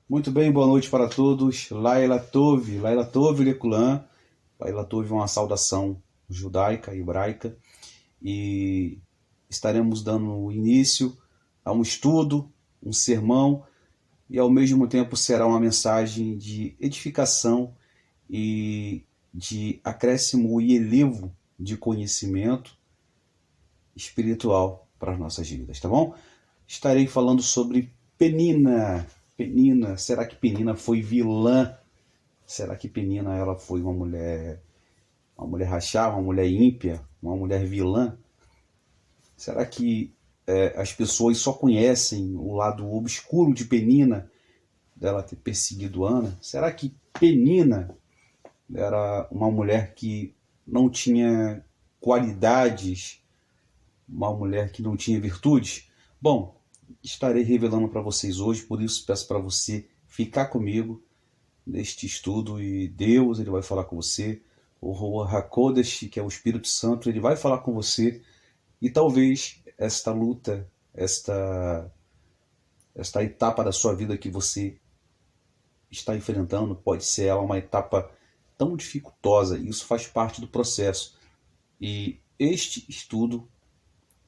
Muito bem, boa noite para todos. Laila Tove Leculan. Laila Tove é uma saudação judaica, hebraica, e estaremos dando início a um estudo, um sermão, e ao mesmo tempo será uma mensagem de edificação e de acréscimo e elevo de conhecimento espiritual para as nossas vidas, tá bom? Estarei falando sobre Penina. Penina, será que Penina foi vilã? Será que Penina ela foi uma mulher rachá, uma mulher ímpia, uma mulher vilã? Será que as pessoas só conhecem o lado obscuro de Penina, dela ter perseguido Ana? Será que Penina era uma mulher que não tinha qualidades, uma mulher que não tinha virtudes? Bom, estarei revelando para vocês hoje, por isso peço para você ficar comigo neste estudo e Deus ele vai falar com você. O Ruach HaKodesh, que é o Espírito Santo, ele vai falar com você e talvez esta luta, esta etapa da sua vida que você está enfrentando, pode ser ela uma etapa tão dificultosa, e isso faz parte do processo. E este estudo,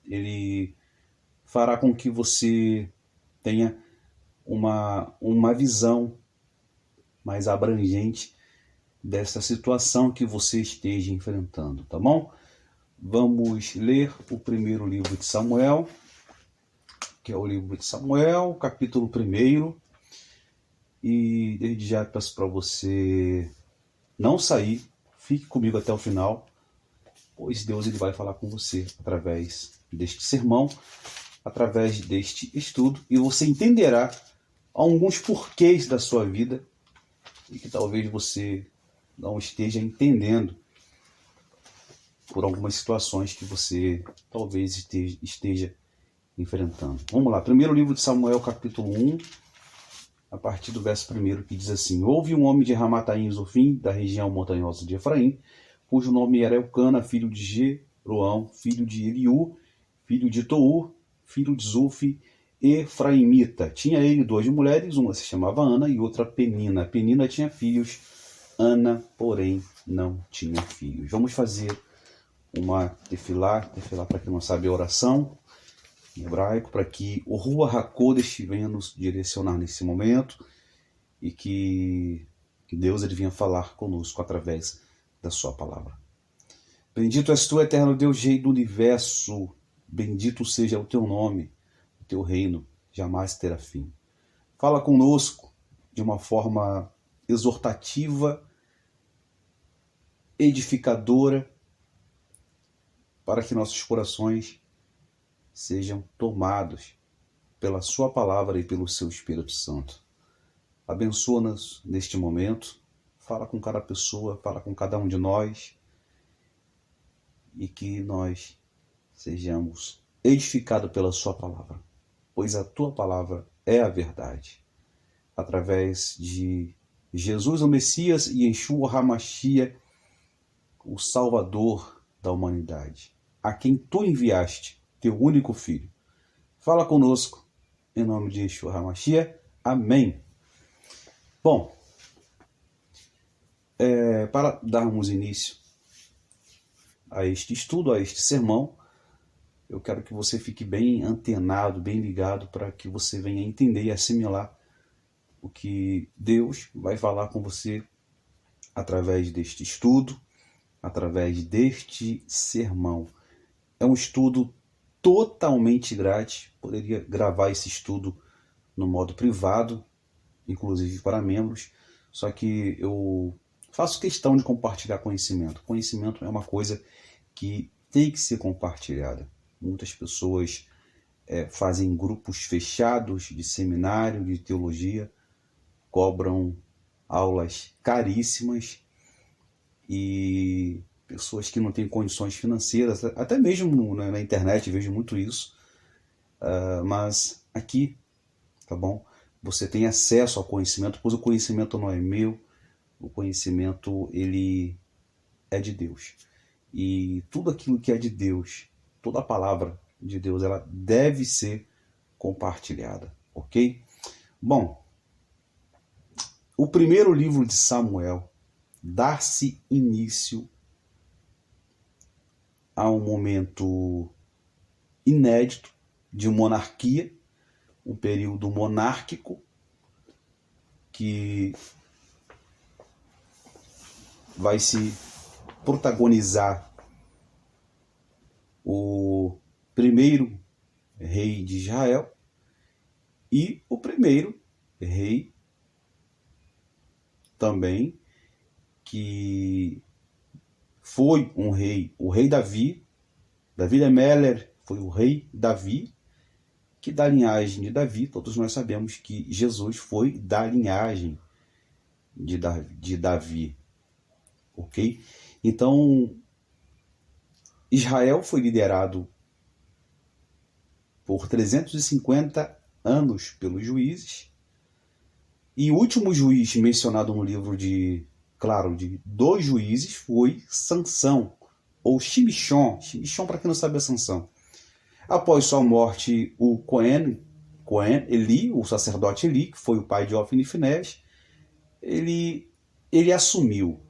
ele fará com que você tenha uma visão mais abrangente dessa situação que você esteja enfrentando, tá bom? Vamos ler o primeiro livro de Samuel, que é o livro de Samuel, capítulo 1. E desde já peço para você não sair, fique comigo até o final, pois Deus ele vai falar com você através deste sermão, através deste estudo, e você entenderá alguns porquês da sua vida e que talvez você não esteja entendendo por algumas situações que você talvez esteja enfrentando. Vamos lá, primeiro livro de Samuel, capítulo 1, a partir do verso 1, que diz assim: Houve um homem de Ramataim Zofim, da região montanhosa de Efraim, cujo nome era Elcana, filho de Jeroão, filho de Eliú, filho de Tour, filho de Zufi, efraimita. Tinha ele duas mulheres, uma se chamava Ana e outra Penina. Penina tinha filhos, Ana, porém, não tinha filhos. Vamos fazer uma tefilá para quem não sabe, a oração em hebraico, para que o Ruach HaKodesh venha nos direcionar nesse momento e que Deus ele venha falar conosco através da sua palavra. Bendito és tu, eterno Deus, Rei do universo, bendito seja o teu nome, o teu reino jamais terá fim. Fala conosco de uma forma exortativa, edificadora, para que nossos corações sejam tomados pela sua palavra e pelo seu Espírito Santo. Abençoa-nos neste momento, fala com cada pessoa, fala com cada um de nós, e que nós sejamos edificados pela sua palavra, pois a tua palavra é a verdade. Através de Jesus, o Messias, e Yeshua HaMashiach, o Salvador da humanidade, a quem tu enviaste, teu único Filho. Fala conosco, em nome de Yeshua HaMashiach. Amém. Bom, para darmos início a este estudo, a este sermão, eu quero que você fique bem antenado, bem ligado, para que você venha entender e assimilar o que Deus vai falar com você através deste estudo, através deste sermão. É um estudo totalmente grátis. Poderia gravar esse estudo no modo privado, inclusive para membros, só que eu faço questão de compartilhar conhecimento. Conhecimento é uma coisa que tem que ser compartilhada. Muitas pessoas fazem grupos fechados de seminário, de teologia, cobram aulas caríssimas, e pessoas que não têm condições financeiras, até mesmo na internet vejo muito isso, mas aqui, tá bom? Você tem acesso ao conhecimento, pois o conhecimento não é meu, o conhecimento ele é de Deus. E tudo aquilo que é de Deus, toda a palavra de Deus, ela deve ser compartilhada, ok? Bom, o primeiro livro de Samuel dar-se início a um momento inédito de monarquia, um período monárquico que vai se protagonizar o primeiro rei de Israel e o primeiro rei também que foi um rei, o rei Davi. Davi de Meller foi o rei Davi, que da linhagem de Davi, todos nós sabemos que Jesus foi da linhagem de Davi, ok? Então, Israel foi liderado por 350 anos pelos juízes, e o último juiz mencionado no livro de 2 juízes foi Sansão, ou Shimshon. Shimshon, para quem não sabe, é Sansão. Após sua morte, o Cohen Eli, o sacerdote Eli, que foi o pai de Ofni e Finés, ele assumiu.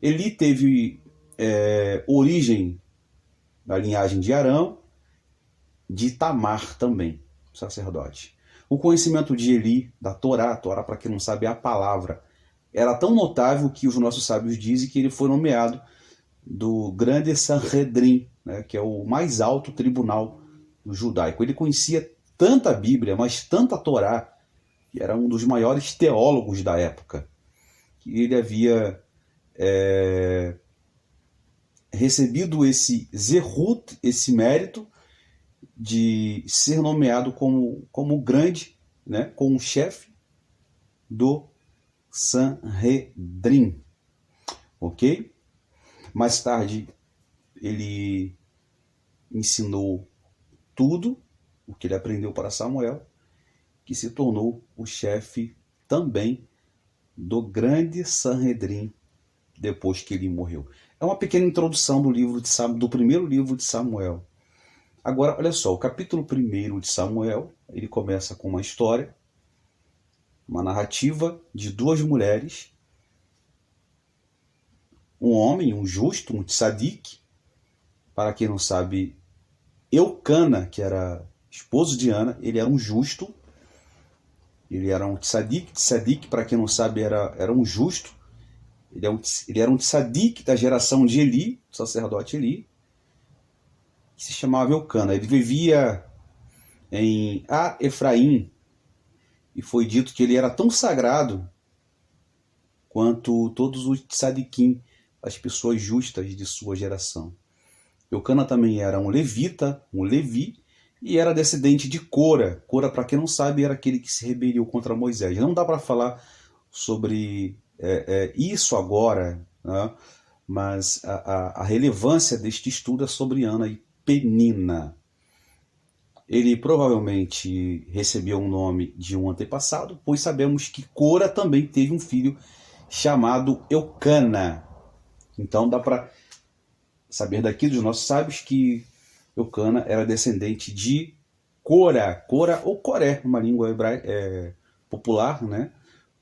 Eli teve origem da linhagem de Arão, de Tamar também, sacerdote. O conhecimento de Eli, da Torá, para quem não sabe, é a palavra, era tão notável que os nossos sábios dizem que ele foi nomeado do Grande Sanhedrin, né, que é o mais alto tribunal judaico. Ele conhecia tanta Bíblia, mas tanta Torá, que era um dos maiores teólogos da época, que ele havia recebido esse zehut, esse mérito de ser nomeado como grande, né, como chefe do Sanhedrin, ok? Mais tarde ele ensinou tudo o que ele aprendeu para Samuel, que se tornou o chefe também do grande Sanhedrin depois que ele morreu. É uma pequena introdução do primeiro livro de Samuel. Agora, olha só, o capítulo 1 de Samuel, ele começa com uma história, uma narrativa de 2 mulheres, um homem, um justo, um tzadik. Para quem não sabe, Eucana, que era esposo de Ana, ele era um justo, ele era um tzadik. Tzadik, para quem não sabe, era um justo. Ele era um tzadik da geração de Eli, sacerdote Eli, que se chamava Eucana. Ele vivia em Efraim, e foi dito que ele era tão sagrado quanto todos os tzadikim, as pessoas justas de sua geração. Eucana também era um levita, um levi, e era descendente de Cora. Cora, para quem não sabe, era aquele que se rebeliou contra Moisés. Não dá para falar sobre isso agora, né? Mas a relevância deste estudo é sobre Ana e Penina. Ele provavelmente recebeu o nome de um antepassado, pois sabemos que Cora também teve um filho chamado Eucana. Então dá para saber daqui dos nossos sábios que Eucana era descendente de Cora. Cora ou Coré, uma língua hebraica popular, né?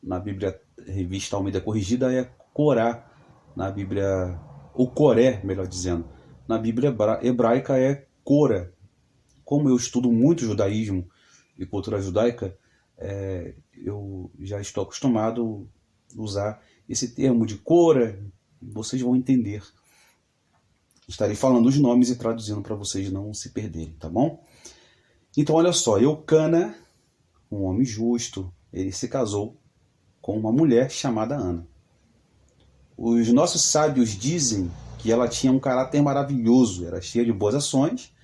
Na Bíblia Revista Almeida Corrigida é Corá. Na Bíblia, ou Coré, melhor dizendo. Na Bíblia hebraica é Cora. Como eu estudo muito judaísmo e cultura judaica, eu já estou acostumado a usar esse termo de Cora. Vocês vão entender. Estarei falando os nomes e traduzindo para vocês não se perderem, tá bom? Então, olha só, Eucana, um homem justo, ele se casou com uma mulher chamada Ana. Os nossos sábios dizem que ela tinha um caráter maravilhoso, era cheia de boas ações,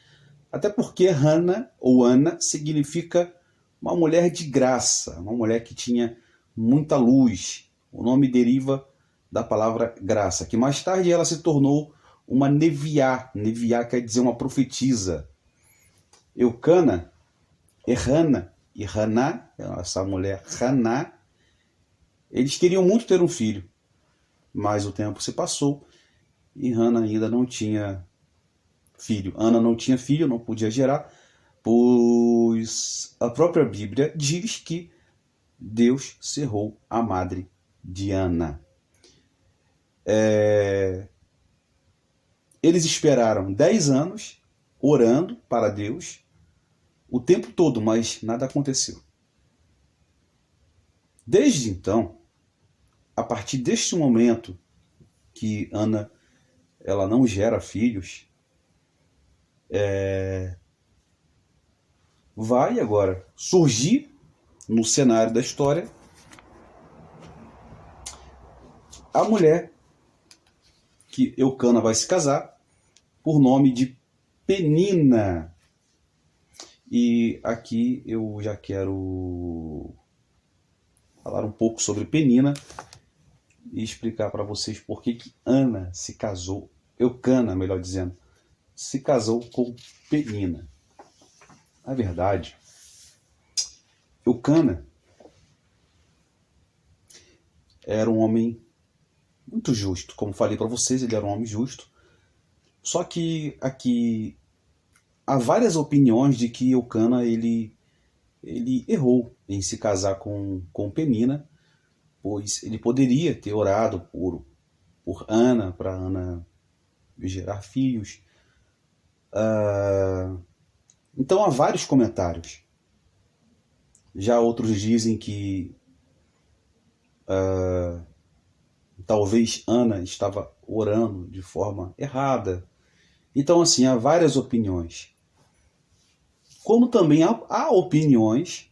até porque Hana, ou Ana, significa uma mulher de graça, uma mulher que tinha muita luz. O nome deriva da palavra graça, que mais tarde ela se tornou uma neviá. Neviá quer dizer uma profetisa. Eucana, Hana e Haná, essa mulher Haná, eles queriam muito ter um filho, mas o tempo se passou e Hana ainda não tinha filho. Ana não tinha filho, não podia gerar, pois a própria Bíblia diz que Deus cerrou a madre de Ana. Eles esperaram 10 anos orando para Deus o tempo todo, mas nada aconteceu. Desde então, a partir deste momento que Ana ela não gera filhos, vai agora surgir no cenário da história a mulher que Eucana vai se casar por nome de Penina. E aqui eu já quero falar um pouco sobre Penina e explicar para vocês por que Ana se casou, Eucana, melhor dizendo, se casou com Penina. Na verdade, Eucana era um homem muito justo. Como falei para vocês, ele era um homem justo. Só que aqui há várias opiniões de que Eucana ele errou em se casar com Penina, pois ele poderia ter orado por Ana, para Ana gerar filhos. Então há vários comentários. Já outros dizem que talvez Ana estava orando de forma errada. Então, assim, há várias opiniões. Como também há opiniões,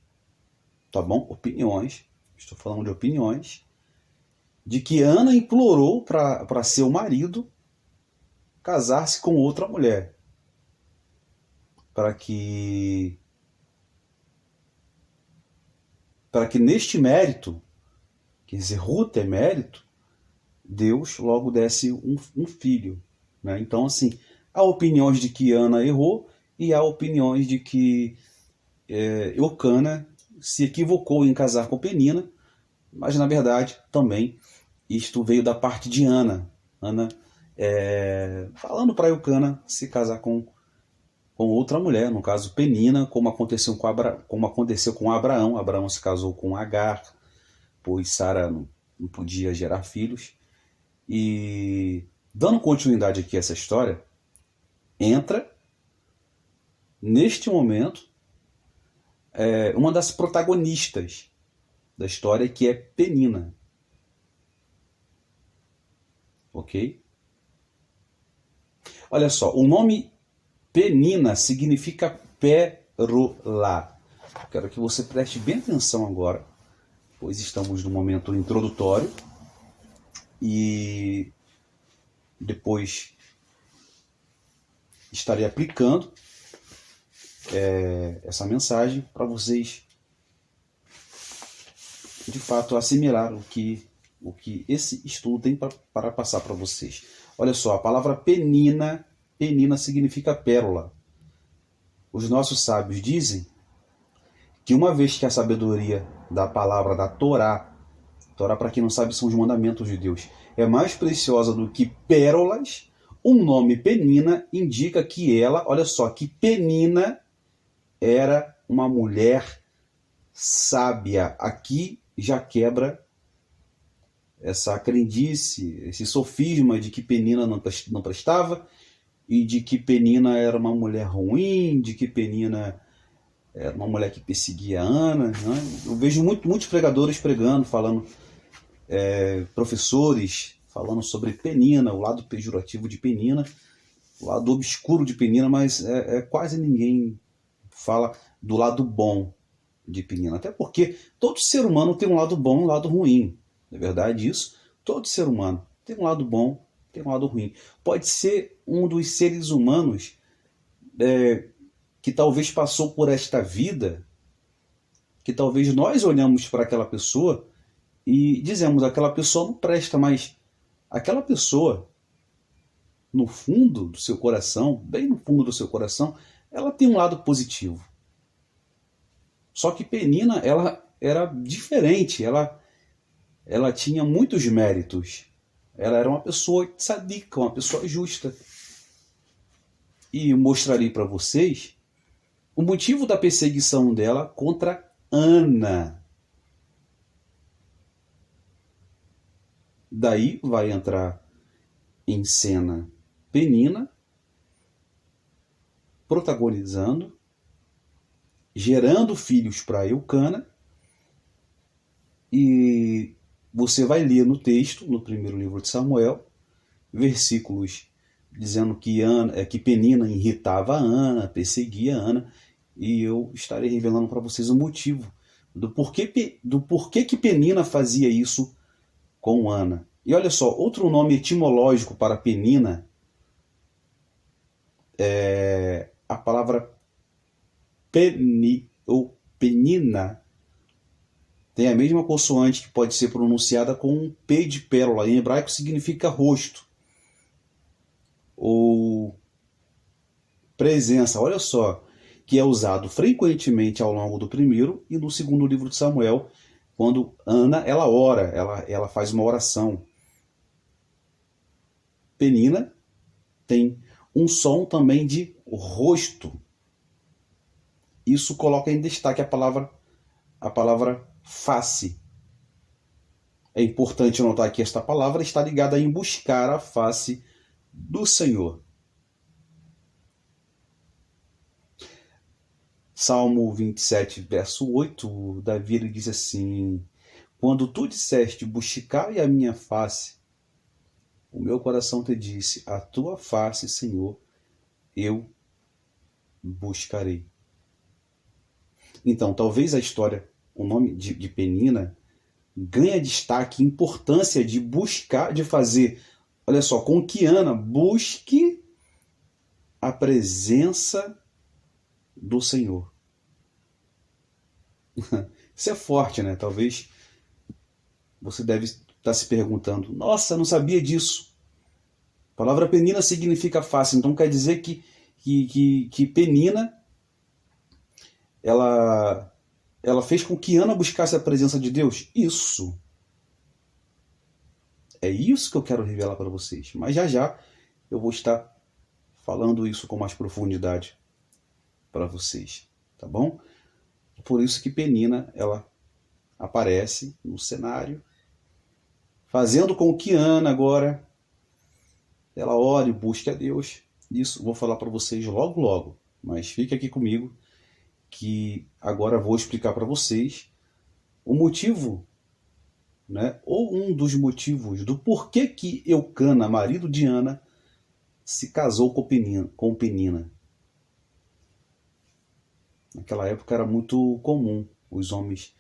tá bom? Opiniões, estou falando de opiniões, de que Ana implorou para seu marido casar-se com outra mulher. Para que neste mérito, quer dizer, Ruth é mérito, Deus logo desse um filho. Né? Então, assim, há opiniões de que Ana errou e há opiniões de que Eucana se equivocou em casar com Penina, mas na verdade também isto veio da parte de Ana. Ana falando para Eucana se casar com outra mulher, no caso Penina, como aconteceu com Abraão. Abraão se casou com Agar, pois Sara não podia gerar filhos. E dando continuidade aqui a essa história, entra neste momento uma das protagonistas da história, que é Penina. Ok? Olha só, o nome Penina significa pérola. Quero que você preste bem atenção agora, pois estamos no momento introdutório e depois estarei aplicando essa mensagem para vocês de fato assimilar o que esse estudo tem para passar para vocês. Olha só, a palavra Penina significa pérola. Os nossos sábios dizem que uma vez que a sabedoria da palavra da Torá, para quem não sabe, são os mandamentos de Deus, é mais preciosa do que pérolas, um nome Penina indica que olha só, que Penina era uma mulher sábia. Aqui já quebra essa crendice, esse sofisma de que Penina não prestava e de que Penina era uma mulher ruim, de que Penina era uma mulher que perseguia Ana. Né? Eu vejo muitos pregadores pregando, falando, professores falando sobre Penina, o lado pejorativo de Penina, o lado obscuro de Penina, mas quase ninguém fala do lado bom de Penina. Até porque todo ser humano tem um lado bom e um lado ruim. Não é verdade isso? Todo ser humano tem um lado bom, tem um lado ruim. Pode ser um dos seres humanos que talvez passou por esta vida, que talvez nós olhamos para aquela pessoa e dizemos, aquela pessoa não presta, mas aquela pessoa, no fundo do seu coração, bem no fundo do seu coração, ela tem um lado positivo. Só que Penina, ela era diferente, ela tinha muitos méritos. Ela era uma pessoa sadica, uma pessoa justa. E eu mostrarei para vocês o motivo da perseguição dela contra Ana. Daí vai entrar em cena Penina, protagonizando, gerando filhos para Eucana, e você vai ler no texto, no primeiro livro de Samuel, versículos dizendo que Penina irritava a Ana, perseguia a Ana, e eu estarei revelando para vocês o motivo do porquê que Penina fazia isso com Ana. E olha só, outro nome etimológico para Penina é a palavra ou penina. Tem a mesma consoante que pode ser pronunciada com um P de pérola. Em hebraico significa rosto ou presença. Olha só, que é usado frequentemente ao longo do primeiro e do segundo livro de Samuel, quando Ana ela ora, ela faz uma oração. Penina tem um som também de rosto. Isso coloca em destaque a palavra face. É importante notar que esta palavra está ligada em buscar a face do Senhor. Salmo 27, verso 8, Davi diz assim: quando tu disseste, buscai a minha face, o meu coração te disse, a tua face, Senhor, eu buscarei. Então, talvez a história, o nome de Penina, ganha destaque, importância de buscar, de fazer, olha só, com que Ana busque a presença do Senhor. Isso é forte, né? Talvez você deve estar se perguntando, nossa, não sabia disso. A palavra Penina significa face, então quer dizer que Penina ela fez com que Ana buscasse a presença de Deus? Isso. É isso que eu quero revelar para vocês. Mas já eu vou estar falando isso com mais profundidade para vocês, tá bom? Por isso que Penina ela aparece no cenário, fazendo com que Ana agora ela ore e busque a Deus. Isso vou falar para vocês logo, mas fique aqui comigo que agora vou explicar para vocês o motivo, né, ou um dos motivos do porquê que Eucana, marido de Ana, se casou com Penina. Naquela época era muito comum os homens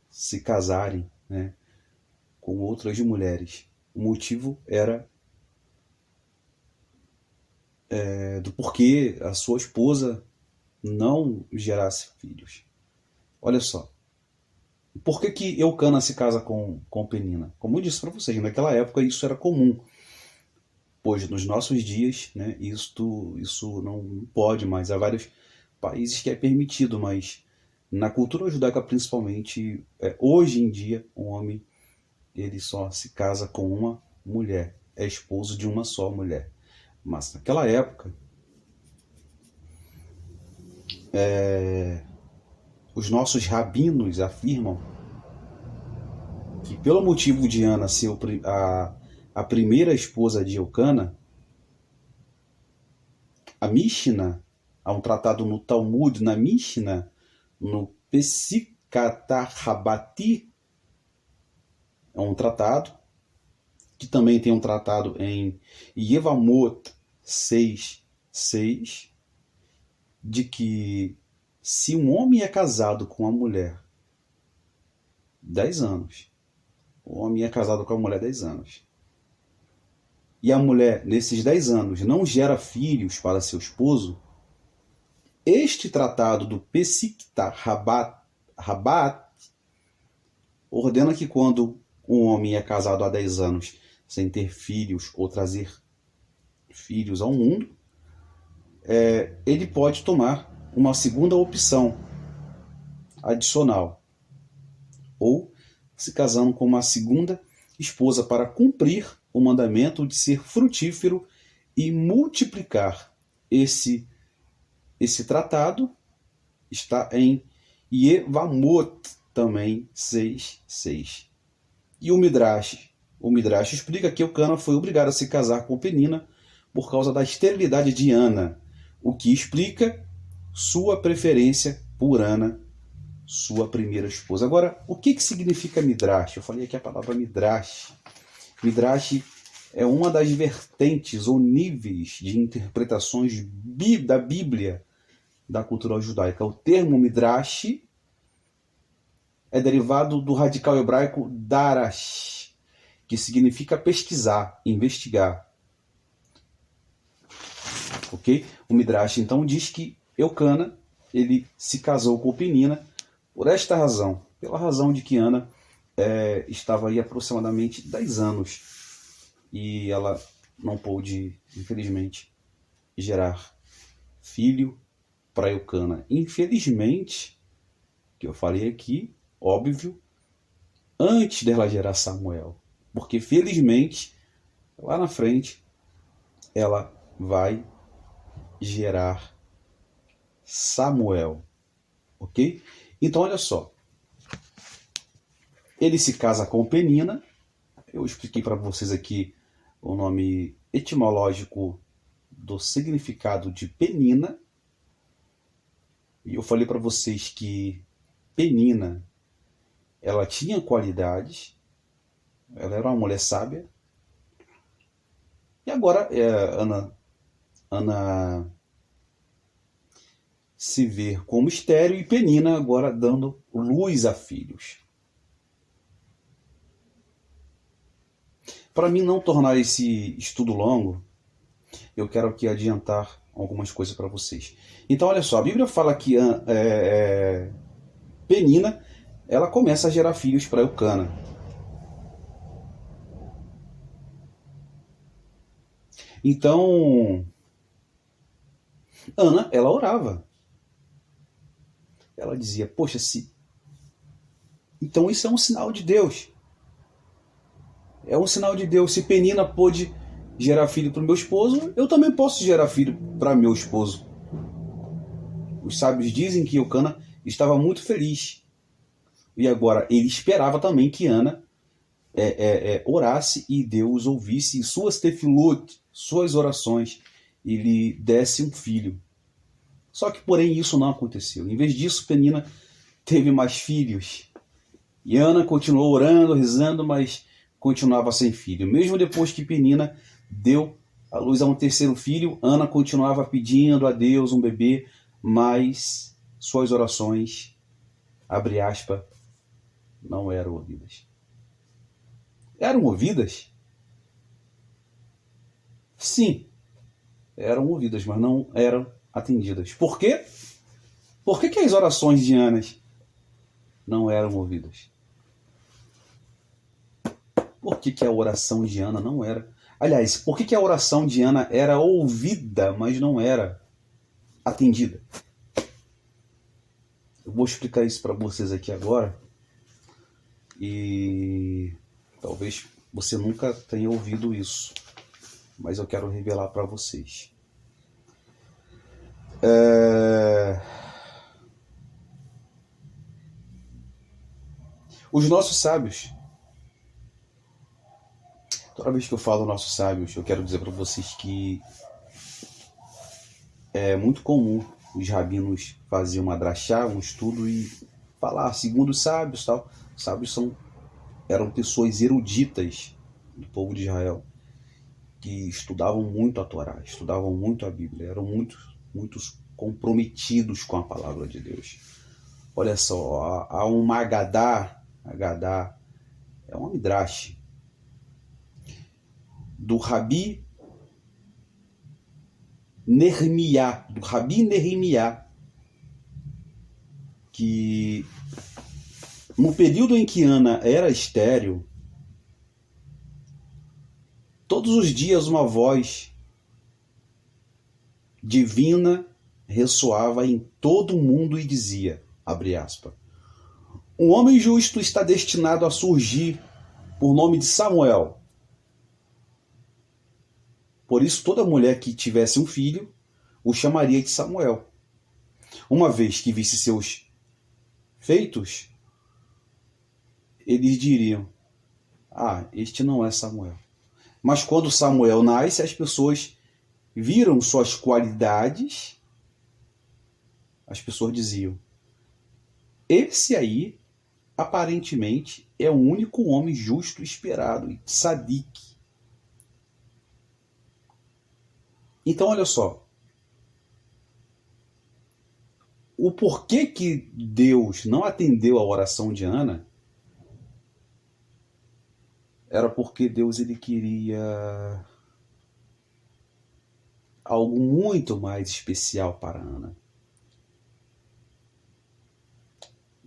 se casarem, né, com outras mulheres. O motivo era do porquê a sua esposa não gerasse filhos. Olha só. Por que Eucana se casa com Penina? Como eu disse para vocês, naquela época isso era comum. Pois nos nossos dias, né, isso não pode mais. Há vários países que é permitido, mas na cultura judaica principalmente, hoje em dia, um homem ele só se casa com uma mulher, é esposo de uma só mulher. Mas naquela época, os nossos rabinos afirmam que pelo motivo de Ana ser a primeira esposa de Eucana, a Mishnah, há um tratado no Talmud, na Mishnah, no Pesikata Rabati, é um tratado, que também tem um tratado em Yevamot 6:6, de que se um homem é casado com uma mulher 10 anos, o homem é casado com a mulher 10 anos, e a mulher, nesses 10 anos, não gera filhos para seu esposo, este tratado do Pesikta Rabat ordena que quando um homem é casado há 10 anos sem ter filhos ou trazer filhos ao mundo, ele pode tomar uma segunda opção adicional, ou se casando com uma segunda esposa para cumprir o mandamento de ser frutífero e multiplicar. Esse tratado está em Yevamot também 6:6. E o Midrash explica que Eucana foi obrigado a se casar com Penina por causa da esterilidade de Ana, o que explica sua preferência por Ana, sua primeira esposa. Agora, o que significa Midrash? Eu falei aqui a palavra Midrash. Midrash é uma das vertentes ou níveis de interpretações da Bíblia da cultura judaica. O termo Midrash é derivado do radical hebraico darash, que significa pesquisar, investigar. Ok? O Midrash então diz que Eucana ele se casou com Penina por esta razão, pela razão de que Ana estava aí aproximadamente 10 anos e ela não pôde, infelizmente, gerar filho para Eucana. Infelizmente, que eu falei aqui, óbvio, antes dela gerar Samuel, porque felizmente lá na frente ela vai gerar Samuel, ok? Então olha só, ele se casa com Penina. Eu expliquei para vocês aqui o nome etimológico do significado de Penina, e eu falei para vocês que Penina ela tinha qualidades, ela era uma mulher sábia. E agora Ana se vê como estéril e Penina agora dando luz a filhos. Para mim não tornar esse estudo longo, eu quero aqui adiantar algumas coisas para vocês. Então olha só, a Bíblia fala que Penina ela começa a gerar filhos para Eucana. Então Ana, ela orava. Ela dizia, poxa, então isso é um sinal de Deus. É um sinal de Deus. Se Penina pôde gerar filho para o meu esposo, eu também posso gerar filho para meu esposo. Os sábios dizem que Eucana estava muito feliz. E agora ele esperava também que Ana orasse e Deus ouvisse suas tefilot, suas orações, e lhe desse um filho. Só que, porém, isso não aconteceu. Em vez disso, Penina teve mais filhos. E Ana continuou orando, rezando, mas continuava sem filho. Mesmo depois que Penina deu à luz a um terceiro filho, Ana continuava pedindo a Deus um bebê, mas suas orações, abre aspas, não eram ouvidas. Eram ouvidas? Sim, eram ouvidas, mas não eram atendidas. Por quê? Por que as orações de Ana não eram ouvidas? Por que a oração de Ana não era? Aliás, por que a oração de Ana era ouvida, mas não era atendida? Eu vou explicar isso para vocês aqui agora. E talvez você nunca tenha ouvido isso, mas eu quero revelar para vocês. Os nossos sábios, toda vez que eu falo nossos sábios, eu quero dizer para vocês que é muito comum os rabinos fazerem uma drachá, um estudo e falar, segundo os sábios, tal. Os sábios eram pessoas eruditas do povo de Israel, que estudavam muito a Torá, estudavam muito a Bíblia, eram muito comprometidos com a palavra de Deus. Olha só, há um Agadá é um midrash do Rabi Nehemiah, que no período em que Ana era estéril, todos os dias uma voz divina ressoava em todo o mundo e dizia, abre aspas, um homem justo está destinado a surgir por nome de Samuel. Por isso toda mulher que tivesse um filho o chamaria de Samuel. Uma vez que visse seus feitos, eles diriam, Ah, este não é Samuel. Mas quando Samuel nasce, as pessoas viram suas qualidades, as pessoas diziam: esse aí, aparentemente, é o único homem justo esperado, e sadique. Então, olha só, o porquê que Deus não atendeu a oração de Ana era porque Deus ele queria algo muito mais especial para Ana.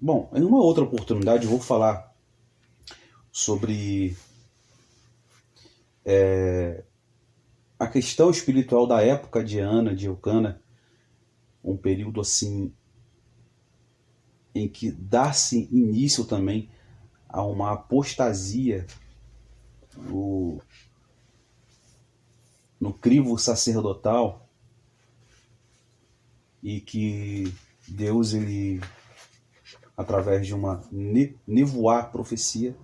Bom, em uma outra oportunidade eu vou falar sobre a questão espiritual da época de Ana, de Eucana, um período assim em que dá-se início também a uma apostasia no crivo sacerdotal, e que Deus, ele, através de uma nevoar profecia,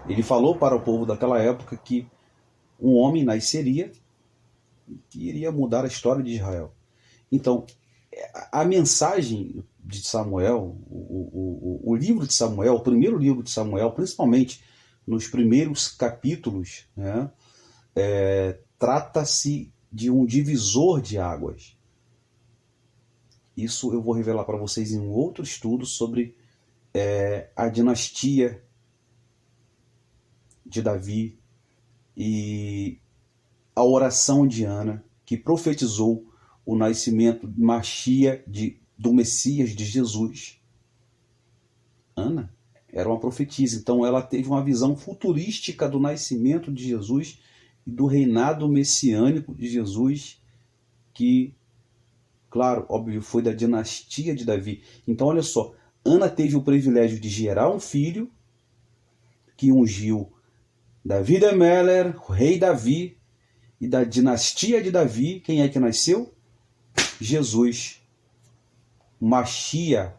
ele falou para o povo daquela época que um homem nasceria que iria mudar a história de Israel. Então, a mensagem de Samuel, o livro de Samuel, o primeiro livro de Samuel, principalmente nos primeiros capítulos, né, trata-se de um divisor de águas. Isso eu vou revelar para vocês em um outro estudo sobre a dinastia de Davi e a oração de Ana, que profetizou o nascimento de Machia, do Messias, de Jesus. Ana era uma profetisa, então ela teve uma visão futurística do nascimento de Jesus e do reinado messiânico de Jesus, que, claro, óbvio, foi da dinastia de Davi. Então, olha só, Ana teve o privilégio de gerar um filho que ungiu Davi de Meller, o rei Davi, e da dinastia de Davi, quem é que nasceu? Jesus, Machia,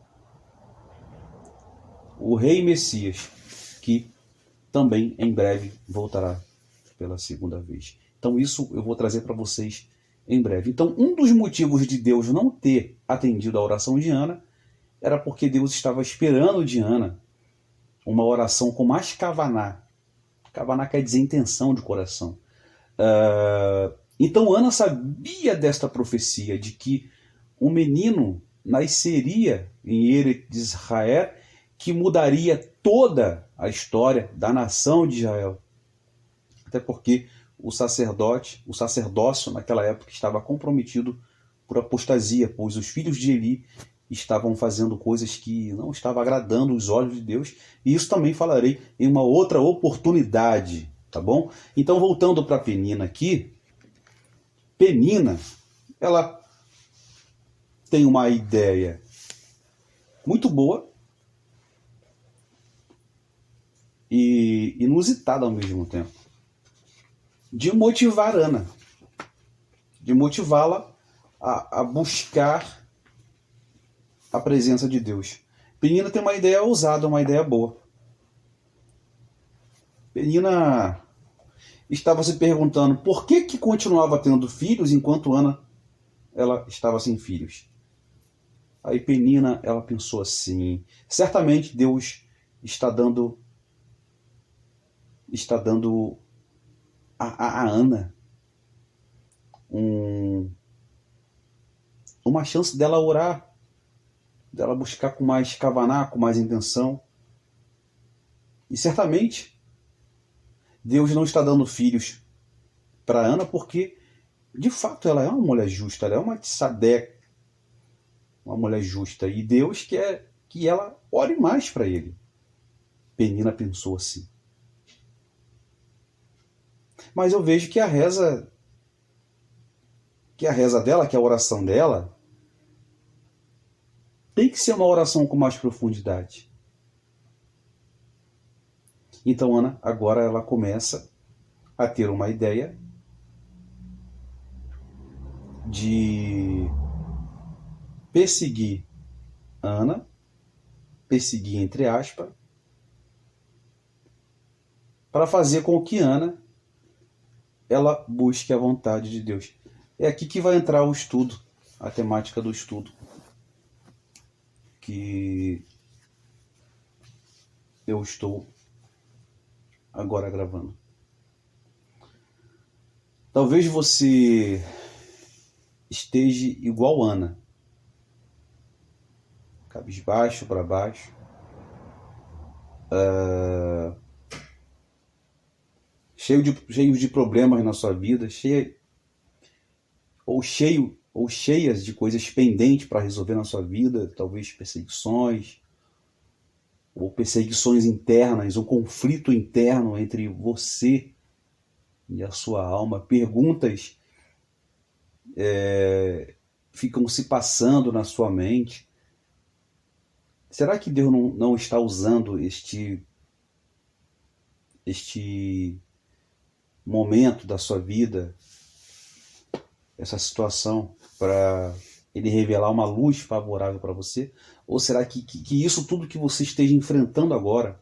o rei Messias, que também em breve voltará pela segunda vez. Então isso eu vou trazer para vocês em breve. Então um dos motivos de Deus não ter atendido a oração de Ana era porque Deus estava esperando de Ana uma oração com mais kavaná. Kavaná quer dizer intenção de coração. Então Ana sabia desta profecia de que um menino nasceria em Eret de Israel, que mudaria toda a história da nação de Israel. Até porque o sacerdócio naquela época estava comprometido por apostasia, pois os filhos de Eli estavam fazendo coisas que não estavam agradando os olhos de Deus, e isso também falarei em uma outra oportunidade, tá bom? Então, voltando para Penina aqui, Penina, ela tem uma ideia muito boa e inusitada ao mesmo tempo, de motivar Ana, de motivá-la a buscar a presença de Deus. Penina tem uma ideia ousada, uma ideia boa. Penina estava se perguntando por que continuava tendo filhos enquanto Ana ela estava sem filhos. Aí Penina, ela pensou assim: certamente Deus está dando a Ana uma chance dela orar, dela buscar com mais kavaná, com mais intenção. E certamente Deus não está dando filhos para Ana porque, de fato, ela é uma mulher justa, ela é uma tzadek, uma mulher justa, e Deus quer que ela ore mais para ele. Penina pensou assim. Mas eu vejo que a reza dela, que a oração dela, tem que ser uma oração com mais profundidade. Então Ana, agora ela começa a ter uma ideia de perseguir Ana, perseguir entre aspas, para fazer com que Ana ela busque a vontade de Deus. É aqui que vai entrar o estudo, a temática do estudo que eu estou agora gravando. Talvez você esteja igual Ana, cabisbaixo para baixo, cheio de problemas na sua vida, cheias de coisas pendentes para resolver na sua vida, talvez perseguições, ou perseguições internas, um conflito interno entre você e a sua alma. Perguntas ficam se passando na sua mente. Será que Deus não está usando este momento da sua vida, essa situação, para Ele revelar uma luz favorável para você? Ou será que isso tudo que você esteja enfrentando agora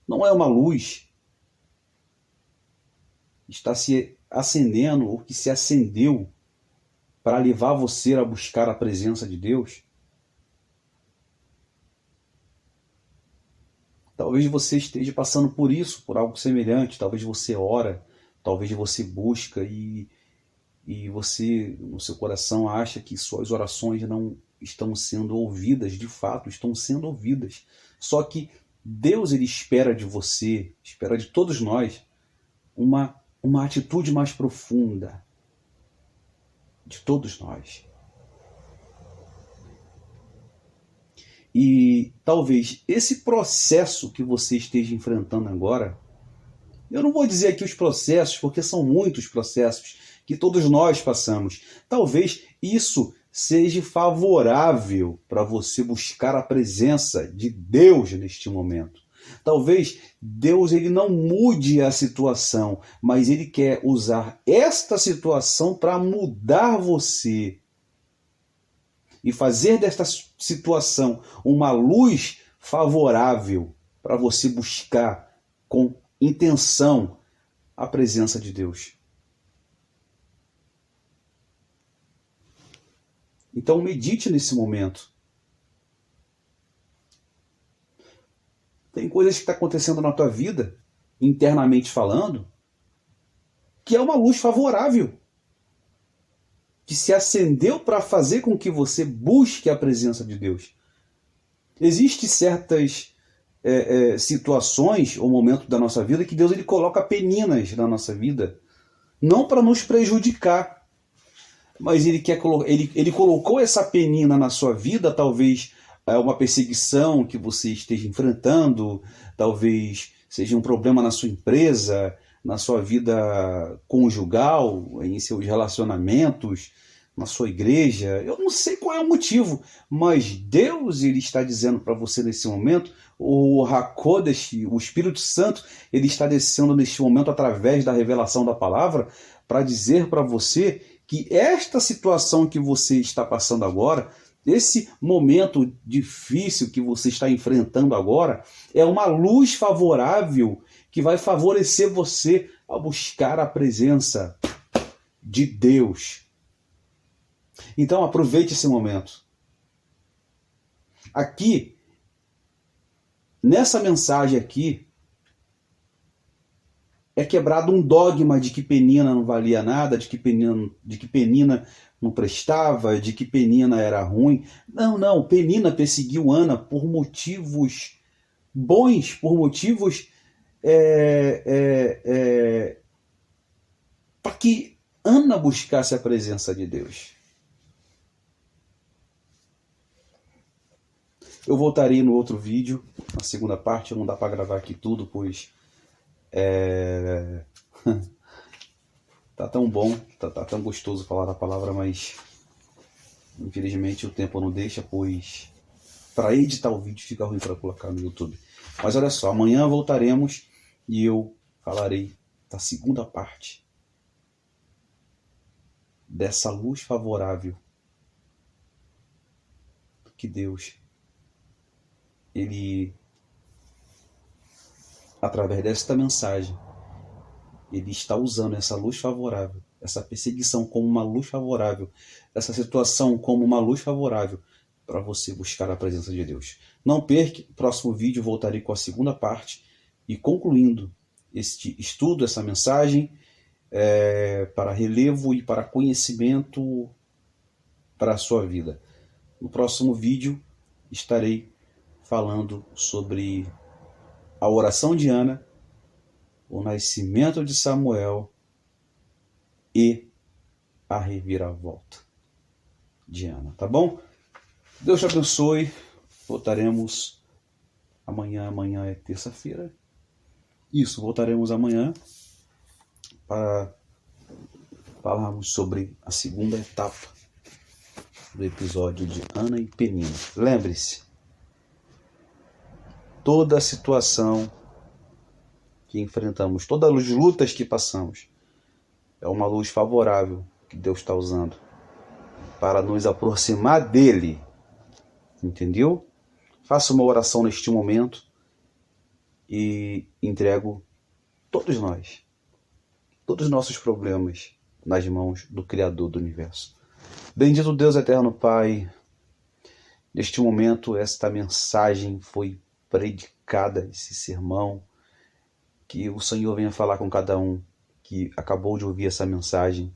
não é uma luz? Está se acendendo, ou que se acendeu para levar você a buscar a presença de Deus? Talvez você esteja passando por isso, por algo semelhante. Talvez você ora, talvez você busca e você, no seu coração, acha que suas orações não estão sendo ouvidas. De fato, estão sendo ouvidas. Só que Deus, ele espera de você, espera de todos nós, uma atitude mais profunda. De todos nós. E talvez esse processo que você esteja enfrentando agora, eu não vou dizer aqui os processos, porque são muitos processos que todos nós passamos. Talvez isso seja favorável para você buscar a presença de Deus neste momento. Talvez Deus, ele não mude a situação, mas ele quer usar esta situação para mudar você e fazer desta situação uma luz favorável para você buscar com intenção a presença de Deus. Então medite nesse momento. Tem coisas que estão acontecendo na tua vida, internamente falando, que é uma luz favorável, que se acendeu para fazer com que você busque a presença de Deus. Existem certas situações ou momentos da nossa vida que Deus, ele coloca peninas na nossa vida, não para nos prejudicar, mas ele colocou essa penina na sua vida, talvez uma perseguição que você esteja enfrentando, talvez seja um problema na sua empresa, na sua vida conjugal, em seus relacionamentos, na sua igreja. Eu não sei qual é o motivo, mas Deus, ele está dizendo para você nesse momento, o Hakodesh, o Espírito Santo, ele está descendo neste momento através da revelação da palavra para dizer para você que esta situação que você está passando agora, esse momento difícil que você está enfrentando agora, é uma luz favorável que vai favorecer você a buscar a presença de Deus. Então aproveite esse momento. Aqui, nessa mensagem aqui, é quebrado um dogma de que Penina não valia nada, de que Penina não prestava, de que Penina era ruim. Não, Penina perseguiu Ana por motivos bons, por motivos para que Ana buscasse a presença de Deus. Eu voltarei no outro vídeo, na segunda parte. Não dá para gravar aqui tudo, pois tá tão bom, tá tão gostoso falar da palavra, mas infelizmente o tempo não deixa, pois para editar o vídeo fica ruim para colocar no YouTube. Mas olha só, amanhã voltaremos e eu falarei da segunda parte dessa luz favorável que Deus, ele, através desta mensagem, Ele está usando essa luz favorável, essa perseguição como uma luz favorável, essa situação como uma luz favorável para você buscar a presença de Deus. Não perca, no próximo vídeo voltarei com a segunda parte e concluindo este estudo, essa mensagem, para relevo e para conhecimento para a sua vida. No próximo vídeo estarei falando sobre a oração de Ana, o nascimento de Samuel e a reviravolta de Ana, tá bom? Deus te abençoe. Voltaremos amanhã. Amanhã é terça-feira. Isso, voltaremos amanhã para falarmos sobre a segunda etapa do episódio de Ana e Penina. Lembre-se, toda a situação que enfrentamos, todas as lutas que passamos, é uma luz favorável que Deus está usando para nos aproximar dele. Entendeu? Faça uma oração neste momento e entrego todos nós, todos os nossos problemas nas mãos do Criador do Universo. Bendito Deus eterno Pai, neste momento esta mensagem foi predicada, esse sermão, que o Senhor venha falar com cada um que acabou de ouvir essa mensagem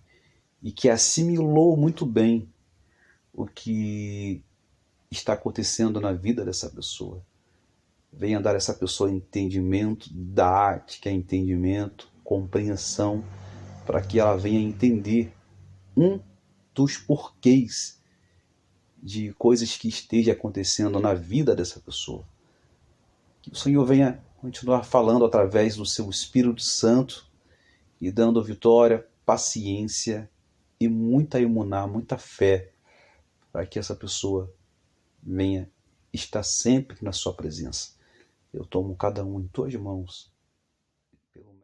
e que assimilou muito bem o que está acontecendo na vida dessa pessoa. Venha dar a essa pessoa entendimento, didática, entendimento, compreensão, para que ela venha entender um dos porquês de coisas que esteja acontecendo na vida dessa pessoa. Que o Senhor venha continuar falando através do seu Espírito Santo e dando vitória, paciência e muita emuná, muita fé, para que essa pessoa venha estar sempre na sua presença. Eu tomo cada um em tuas mãos